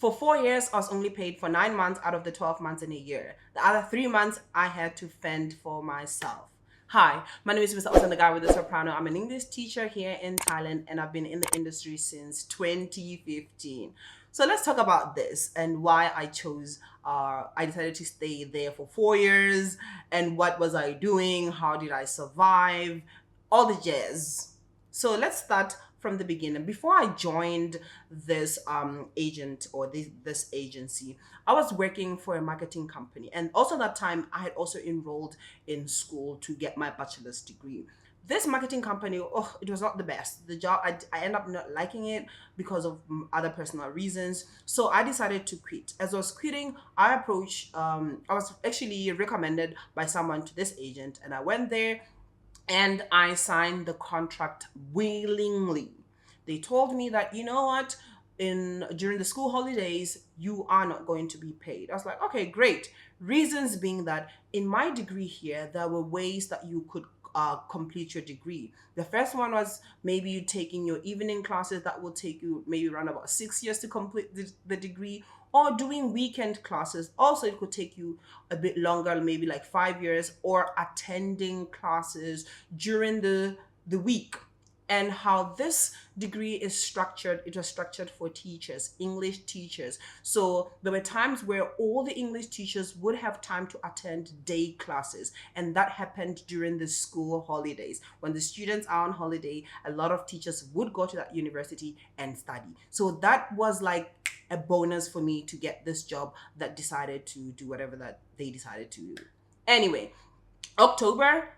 For 4 years, I was only paid for 9 months out of the 12 months in a year. The other 3 months, I had to fend for myself. Hi, my name is Mr. Osan, the guy with the soprano. I'm an English teacher here in Thailand, and I've been in the industry since 2015. So let's talk about this and why I decided to stay there for 4 years, and what was I doing? How did I survive? All the jazz. So let's start from the beginning. Before I joined this agent or this agency, I was working for a marketing company, and also that time I had also enrolled in school to get my bachelor's degree. This marketing company, oh, it was not the best. The job, I ended up not liking it because of other personal reasons. So I decided to quit. As I was quitting, I was actually recommended by someone to this agent, and I went there and I signed the contract willingly. They told me that, you know what, in during the school holidays you are not going to be paid. I was like, okay, great. Reasons being that in my degree here there were ways that you could complete your degree. The first one was maybe you taking your evening classes that will take you maybe around about 6 years to complete the degree, or doing weekend classes. Also, it could take you a bit longer, maybe like 5 years, or attending classes during the week. And how this degree is structured, it was structured for teachers, English teachers. So there were times where all the English teachers would have time to attend day classes, and that happened during the school holidays. When the students are on holiday, a lot of teachers would go to that university and study. So that was like a bonus for me to get this job that decided to do whatever that they decided to do. Anyway, October,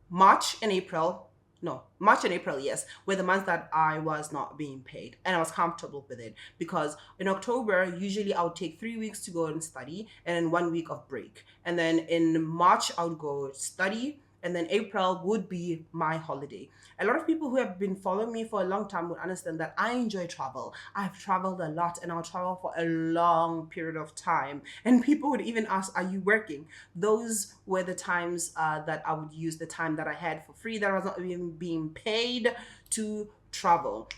March and April, no, March and April, yes, were the months that I was not being paid. And I was comfortable with it because in October, usually I would take 3 weeks to go and study and then 1 week of break. And then in March, I would go study. And then April would be my holiday. A lot of people who have been following me for a long time would understand that I enjoy travel. I've traveled a lot and I'll travel for a long period of time. And people would even ask, are you working? Those were the times that I would use the time that I had for free, that I was not even being paid, to travel.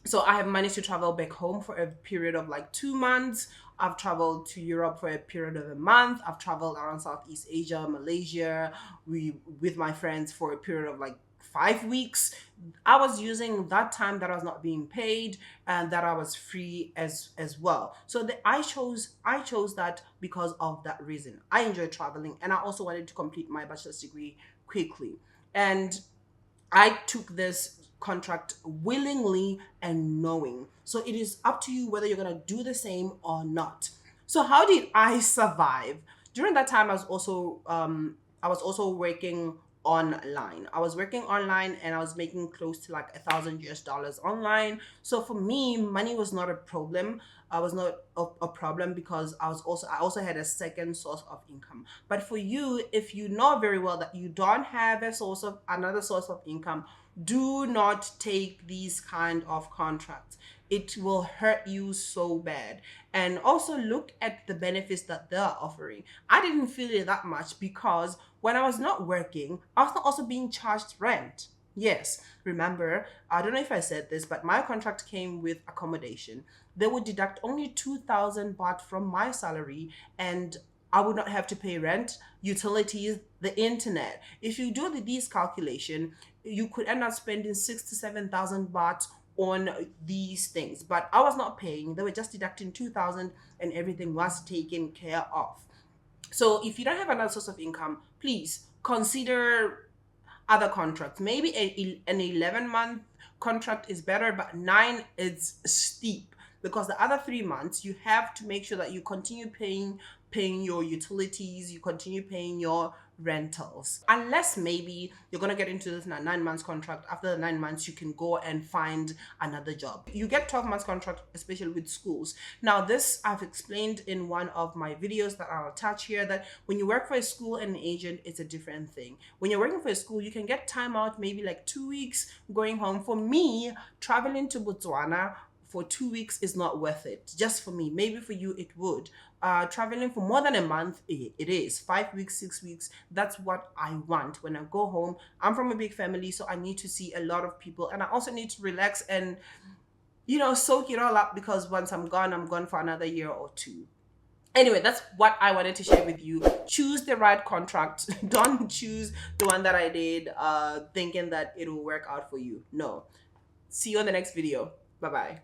So I have managed to travel back home for a period of like 2 months. I've traveled to Europe for a period of a month. I've traveled around Southeast Asia, Malaysia, with my friends for a period of like 5 weeks. I was using that time that I was not being paid and that I was free as well. So I chose that because of that reason. I enjoy traveling, and I also wanted to complete my bachelor's degree quickly. And I took this contract willingly and knowing. So it is up to you whether you're going to do the same or not. So how did I survive? During that time, I was also working online. I was working online and I was making close to like $1,000 online. So for me, money was not a problem. I was not a problem because I also had a second source of income. But for you, if you know very well that you don't have another source of income, do not take these kind of contracts. It will hurt you so bad. And also look at the benefits that they're offering. I didn't feel it that much because when I was not working, I was not also being charged rent. Yes, remember, I don't know if I said this, but my contract came with accommodation. They would deduct only 2,000 baht from my salary, and I would not have to pay rent, utilities, the internet. If you do these calculation, you could end up spending 6 to 7,000 baht on these things. But I was not paying; they were just deducting 2,000, and everything was taken care of. So if you don't have another source of income, please consider other contracts. Maybe an 11-month contract is better, but nine is steep because the other 3 months you have to make sure that you continue paying your utilities, you continue paying your rentals. Unless maybe you're gonna get into this 9 months contract. After the 9 months, you can go and find another job. You get 12 months contract, especially with schools. Now, this I've explained in one of my videos that I'll attach here, that when you work for a school and an agent, it's a different thing. When you're working for a school, you can get time out, maybe like 2 weeks going home. For me, traveling to Botswana for 2 weeks is not worth it. Just for me. Maybe for you it would. Traveling for more than a month, it is 5 weeks, 6 weeks. That's what I want when I go home. I'm from a big family, so I need to see a lot of people, and I also need to relax and soak it all up, because once I'm gone for another year or two. Anyway, that's what I wanted to share with you. Choose the right contract. Don't choose the one that I did thinking that it will work out for you. No. See you on the next video. Bye bye.